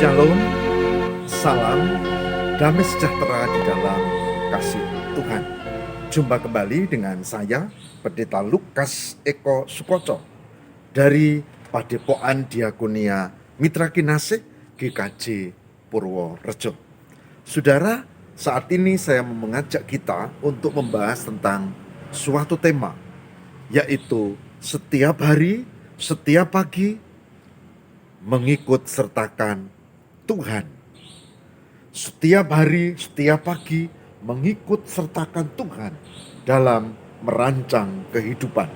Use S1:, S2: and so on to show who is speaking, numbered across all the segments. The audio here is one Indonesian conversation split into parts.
S1: Shalom, salam, damai sejahtera di dalam kasih Tuhan. Jumpa kembali dengan saya, Pendeta Lukas Eko Sukoco, dari Padepokan Diakonia Mitra Kinasih GKJ Purworejo. Saudara, saat ini saya mau mengajak kita untuk membahas tentang suatu tema, yaitu setiap hari, setiap pagi, mengikut sertakan Tuhan. Setiap hari, setiap pagi, mengikut sertakan Tuhan dalam merancang kehidupan.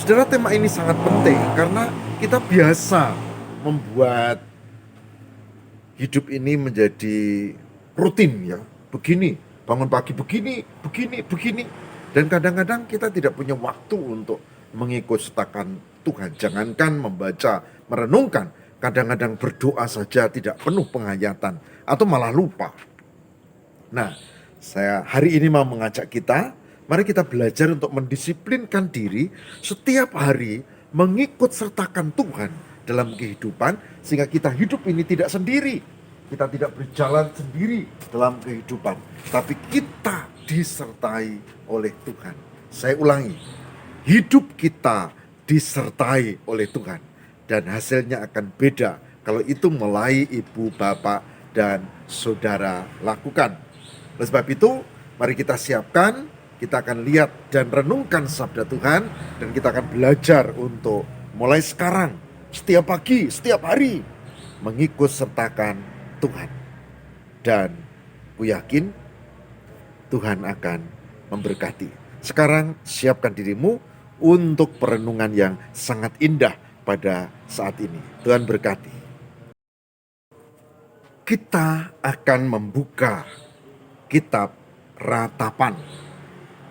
S1: Saudara, tema ini sangat penting karena kita biasa membuat hidup ini menjadi rutin, ya. Begini, bangun pagi begini. Dan kadang-kadang kita tidak punya waktu untuk mengikut sertakan Tuhan. Jangankan membaca, merenungkan, kadang-kadang berdoa saja tidak penuh penghayatan atau malah lupa. Nah, saya hari ini mau mengajak kita, mari kita belajar untuk mendisiplinkan diri setiap hari mengikut sertakan Tuhan dalam kehidupan, sehingga kita hidup ini tidak sendiri. Kita tidak berjalan sendiri dalam kehidupan, tapi kita disertai oleh Tuhan. Saya ulangi, hidup kita disertai oleh Tuhan. Dan hasilnya akan beda kalau itu mulai ibu, bapak, dan saudara lakukan. Oleh sebab itu, mari kita siapkan, kita akan lihat dan renungkan sabda Tuhan, dan kita akan belajar untuk mulai sekarang, setiap pagi, setiap hari, mengikut sertakan Tuhan. Dan ku yakin Tuhan akan memberkati. Sekarang siapkan dirimu untuk perenungan yang sangat indah pada saat ini. Tuhan berkati. Kita akan membuka kitab Ratapan.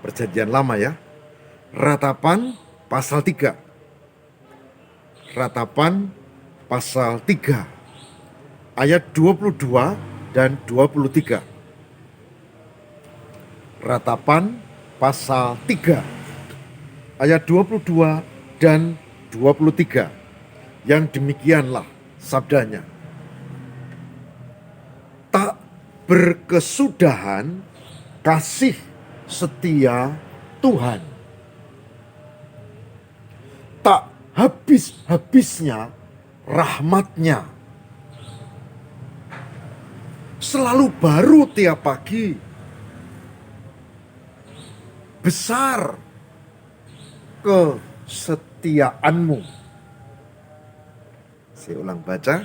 S1: Perjanjian Lama, ya. Ratapan pasal 3. Ratapan pasal 3 ayat 22 dan 23. Ratapan pasal 3 ayat 22 dan 23. Yang demikianlah sabdanya. Tak berkesudahan kasih setia Tuhan. Tak habis-habisnya rahmatnya. Selalu baru tiap pagi. Besar kesetiaanmu. Saya ulang baca.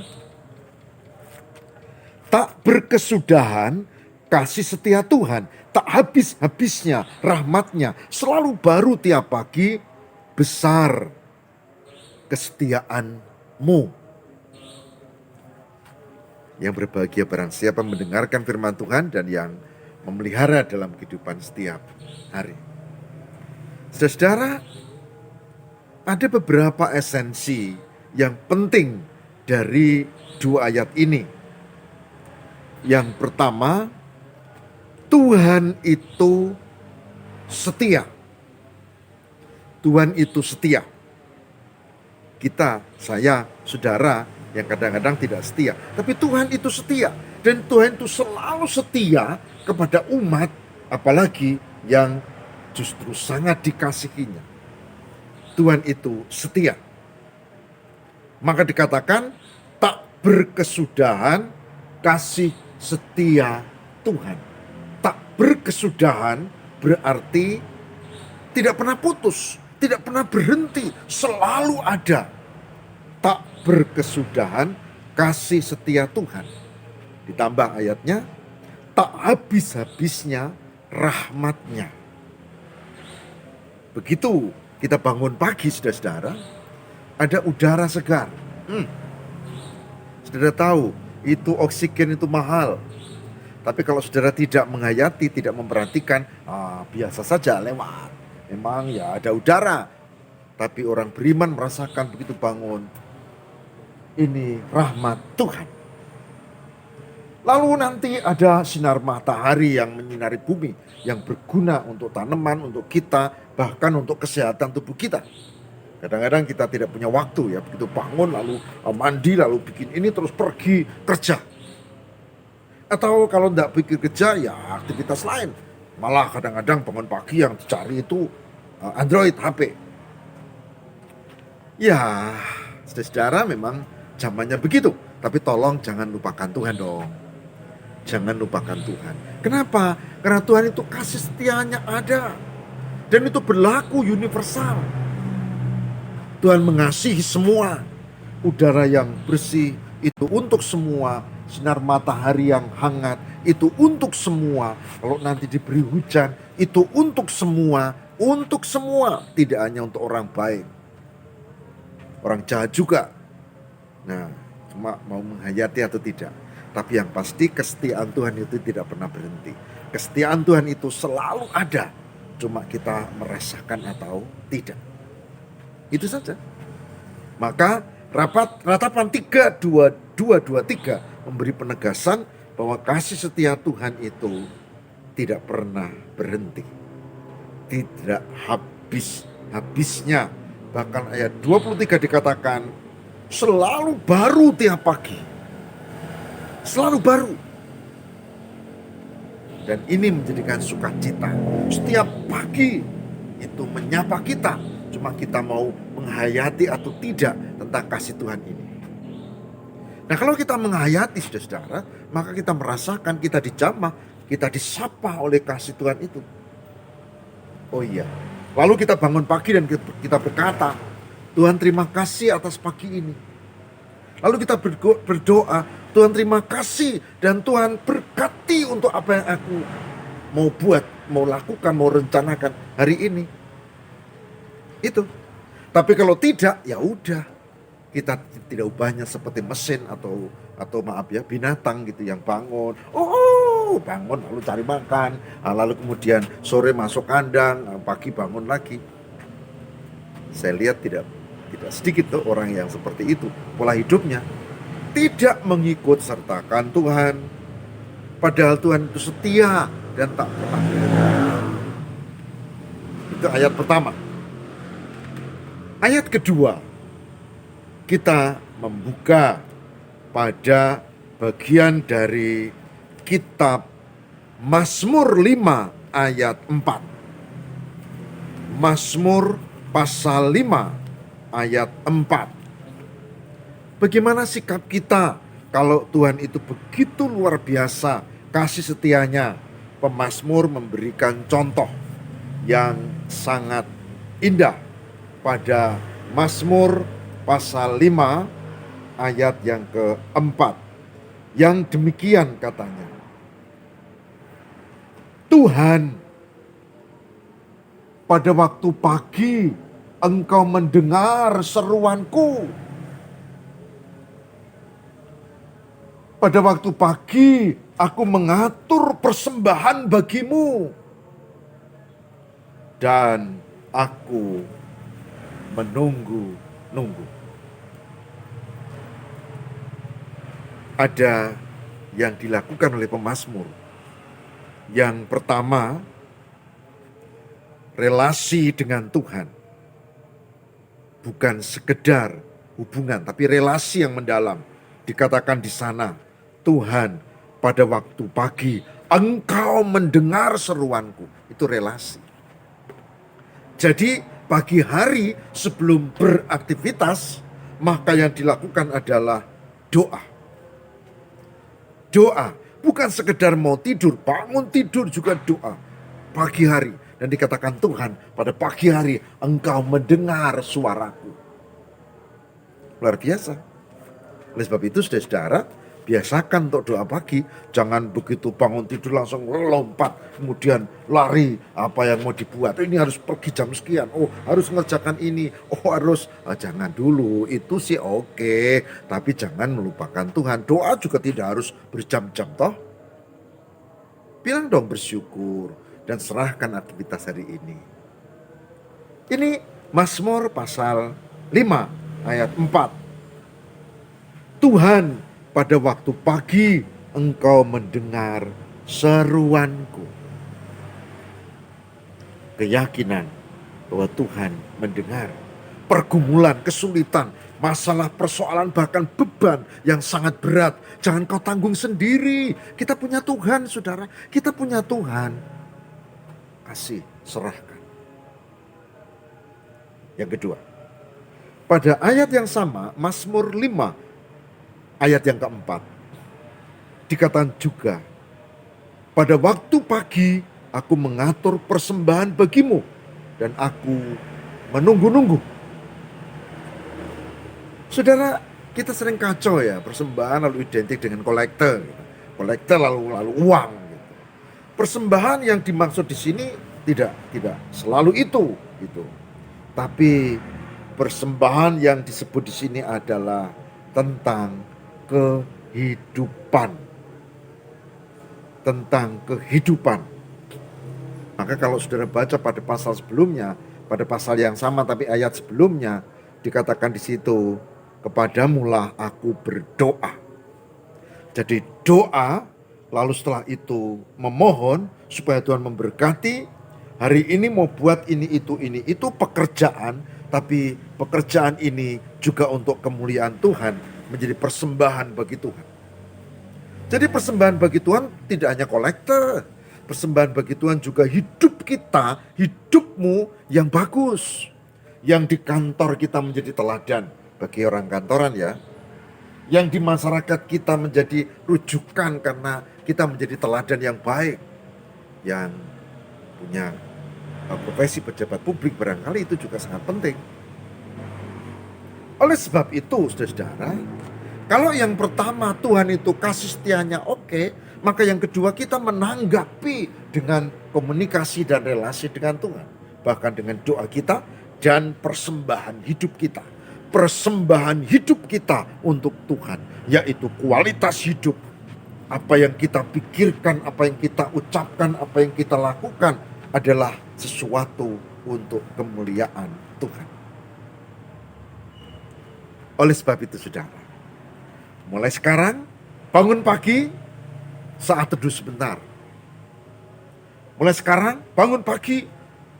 S1: Tak berkesudahan kasih setia Tuhan, tak habis-habisnya rahmatnya, selalu baru tiap pagi, besar kesetiaanmu. Yang berbahagia barang siapa mendengarkan firman Tuhan dan yang memelihara dalam kehidupan setiap hari. Saudara, ada beberapa esensi yang penting dari dua ayat ini. Yang pertama, Tuhan itu setia. Tuhan itu setia. Kita, saya, saudara yang kadang-kadang tidak setia, tapi Tuhan itu setia. Dan Tuhan itu selalu setia kepada umat, apalagi yang justru sangat dikasihinya. Tuhan itu setia. Maka dikatakan tak berkesudahan kasih setia Tuhan. Tak berkesudahan berarti tidak pernah putus, tidak pernah berhenti, selalu ada. Tak berkesudahan kasih setia Tuhan. Ditambah ayatnya, tak habis-habisnya rahmatnya. Begitu kita bangun pagi, saudara-saudara, ada udara segar. Saudara tahu, itu oksigen itu mahal. Tapi kalau saudara tidak menghayati, tidak memperhatikan, biasa saja lewat. Memang ya ada udara. Tapi orang beriman merasakan begitu bangun, ini rahmat Tuhan. Lalu nanti ada sinar matahari yang menyinari bumi, yang berguna untuk tanaman, untuk kita, bahkan untuk kesehatan tubuh kita. Kadang-kadang kita tidak punya waktu ya, begitu bangun lalu mandi lalu bikin ini terus pergi kerja. Atau kalau tidak pikir kerja ya aktivitas lain. Malah kadang-kadang bangun pagi yang dicari itu Android HP. Ya, saudara memang zamannya begitu. Tapi tolong jangan lupakan Tuhan dong. Jangan lupakan Tuhan. Kenapa? Karena Tuhan itu kasih setianya ada. Dan itu berlaku universal. Tuhan mengasihi semua. Udara yang bersih itu untuk semua. Sinar matahari yang hangat itu untuk semua. Kalau nanti diberi hujan itu untuk semua. Untuk semua. Tidak hanya untuk orang baik. Orang jahat juga. Nah, cuma mau menghayati atau tidak. Tapi yang pasti kesetiaan Tuhan itu tidak pernah berhenti. Kesetiaan Tuhan itu selalu ada. Cuma kita merasakan atau tidak. Itu saja. Maka ratapan 3:22-23 memberi penegasan bahwa kasih setia Tuhan itu tidak pernah berhenti. Tidak habisnya. Bahkan ayat 23 dikatakan selalu baru tiap pagi. Selalu baru. Dan ini menjadikan sukacita. Setiap pagi itu menyapa kita. Cuma kita mau menghayati atau tidak tentang kasih Tuhan ini. Nah kalau kita menghayati saudara-saudara, maka kita merasakan kita dijamah, kita disapa oleh kasih Tuhan itu. Oh iya. Lalu kita bangun pagi dan kita berkata, Tuhan terima kasih atas pagi ini. Lalu kita berdoa, Tuhan terima kasih dan Tuhan berkati untuk apa yang aku mau buat, mau lakukan, mau rencanakan hari ini. Itu. Tapi kalau tidak, ya udah. Kita tidak ubahnya seperti mesin atau maaf ya binatang gitu yang bangun. Oh, bangun lalu cari makan, lalu kemudian sore masuk kandang, pagi bangun lagi. Saya lihat tidak sedikit tuh orang yang seperti itu pola hidupnya. Tidak mengikut sertakan Tuhan. Padahal Tuhan itu setia dan tak pernah berhenti. Itu ayat pertama. Ayat kedua, kita membuka pada bagian dari kitab Mazmur 5 ayat 4. Mazmur pasal 5 ayat 4. Bagaimana sikap kita kalau Tuhan itu begitu luar biasa kasih setianya? Pemazmur memberikan contoh yang sangat indah pada Mazmur pasal 5 ayat yang keempat. Yang demikian katanya. Tuhan, pada waktu pagi Engkau mendengar seruanku. Pada waktu pagi aku mengatur persembahan bagimu. Dan aku menunggu. Ada yang dilakukan oleh pemazmur. Yang pertama, relasi dengan Tuhan. Bukan sekedar hubungan, tapi relasi yang mendalam. Dikatakan di sana, Tuhan, pada waktu pagi Engkau mendengar seruanku. Itu relasi. Jadi pagi hari sebelum beraktivitas, maka yang dilakukan adalah doa. Doa, bukan sekedar mau tidur, bangun tidur juga doa. Pagi hari, dan dikatakan Tuhan, pada pagi hari Engkau mendengar suaraku. Luar biasa. Oleh sebab itu saudara, biasakan untuk doa pagi. Jangan begitu bangun tidur langsung lompat, kemudian lari apa yang mau dibuat. Ini harus pergi jam sekian, oh harus ngerjakan ini, oh harus, jangan dulu. Itu sih oke, tapi jangan melupakan Tuhan. Doa juga tidak harus berjam-jam toh. Bilang dong bersyukur dan serahkan aktivitas hari ini. Ini Mazmur pasal 5 ayat 4. Tuhan, pada waktu pagi Engkau mendengar seruanku. Keyakinan bahwa Tuhan mendengar. pergumulan, kesulitan, masalah, persoalan, bahkan beban yang sangat berat, jangan kau tanggung sendiri. Kita punya Tuhan, saudara. Kita punya Tuhan. Kasih, serahkan. Yang kedua, pada ayat yang sama, Mazmur 5, ayat yang keempat, dikatakan juga, pada waktu pagi aku mengatur persembahan bagimu, dan aku menunggu-nunggu. Saudara, kita sering kacau ya, persembahan lalu identik dengan kolektor, kolektor lalu uang. Gitu. Persembahan yang dimaksud di sini tidak selalu itu, gitu. Tapi persembahan yang disebut di sini adalah tentang kehidupan, tentang kehidupan. Maka kalau saudara baca pada pasal sebelumnya, pada pasal yang sama tapi ayat sebelumnya dikatakan di situ, kepadamulah aku berdoa. Jadi doa, lalu setelah itu memohon supaya Tuhan memberkati. Hari ini mau buat ini itu pekerjaan, tapi pekerjaan ini juga untuk kemuliaan Tuhan, menjadi persembahan bagi Tuhan. Jadi persembahan bagi Tuhan tidak hanya kolektor, persembahan bagi Tuhan juga hidup kita, hidupmu yang bagus. Yang di kantor kita menjadi teladan bagi orang kantoran ya. Yang di masyarakat kita menjadi rujukan karena kita menjadi teladan yang baik. Yang punya profesi pejabat publik barangkali itu juga sangat penting. Oleh sebab itu saudara, kalau yang pertama Tuhan itu kasih setianya oke, maka yang kedua kita menanggapi dengan komunikasi dan relasi dengan Tuhan. Bahkan dengan doa kita dan persembahan hidup kita. Persembahan hidup kita untuk Tuhan, yaitu kualitas hidup. Apa yang kita pikirkan, apa yang kita ucapkan, apa yang kita lakukan adalah sesuatu untuk kemuliaan Tuhan. Oleh sebab itu saudara, mulai sekarang bangun pagi, saat teduh sebentar. Mulai sekarang bangun pagi,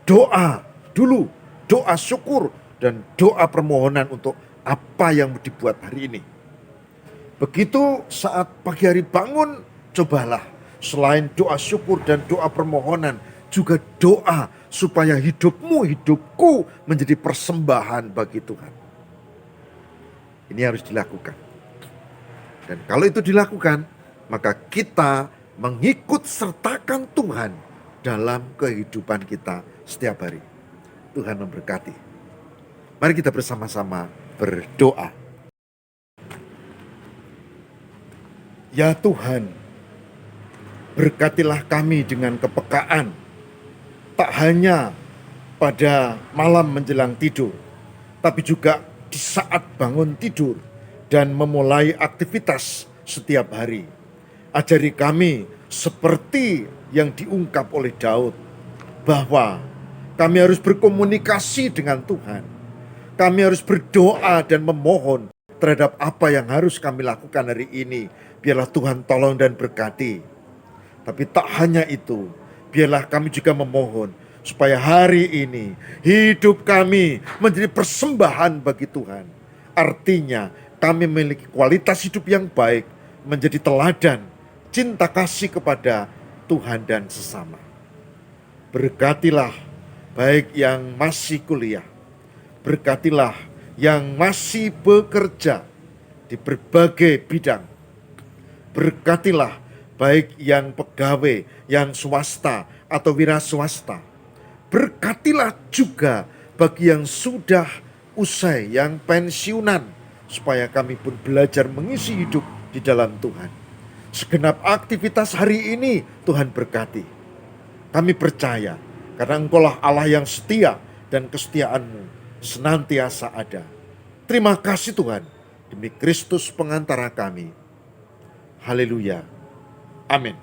S1: doa dulu, doa syukur dan doa permohonan untuk apa yang dibuat hari ini. Begitu saat pagi hari bangun, cobalah selain doa syukur dan doa permohonan, juga doa supaya hidupku menjadi persembahan bagi Tuhan. Ini harus dilakukan. Dan kalau itu dilakukan, maka kita mengikut sertakan Tuhan dalam kehidupan kita setiap hari. Tuhan memberkati. Mari kita bersama-sama berdoa. Ya Tuhan, berkatilah kami dengan kepekaan, tak hanya pada malam menjelang tidur, tapi juga di saat bangun tidur dan memulai aktivitas setiap hari. Ajari kami seperti yang diungkap oleh Daud, bahwa kami harus berkomunikasi dengan Tuhan. Kami harus berdoa dan memohon terhadap apa yang harus kami lakukan hari ini. Biarlah Tuhan tolong dan berkati. Tapi tak hanya itu, biarlah kami juga memohon supaya hari ini hidup kami menjadi persembahan bagi Tuhan. Artinya kami memiliki kualitas hidup yang baik, menjadi teladan cinta kasih kepada Tuhan dan sesama. Berkatilah baik yang masih kuliah, berkatilah yang masih bekerja di berbagai bidang. Berkatilah baik yang pegawai, yang swasta atau wira swasta. Berkatilah juga bagi yang sudah usai, yang pensiunan, supaya kami pun belajar mengisi hidup di dalam Tuhan. Segenap aktivitas hari ini Tuhan berkati. Kami percaya karena Engkaulah Allah yang setia dan kesetiaan-Mu senantiasa ada. Terima kasih Tuhan, demi Kristus pengantara kami. Haleluya. Amin.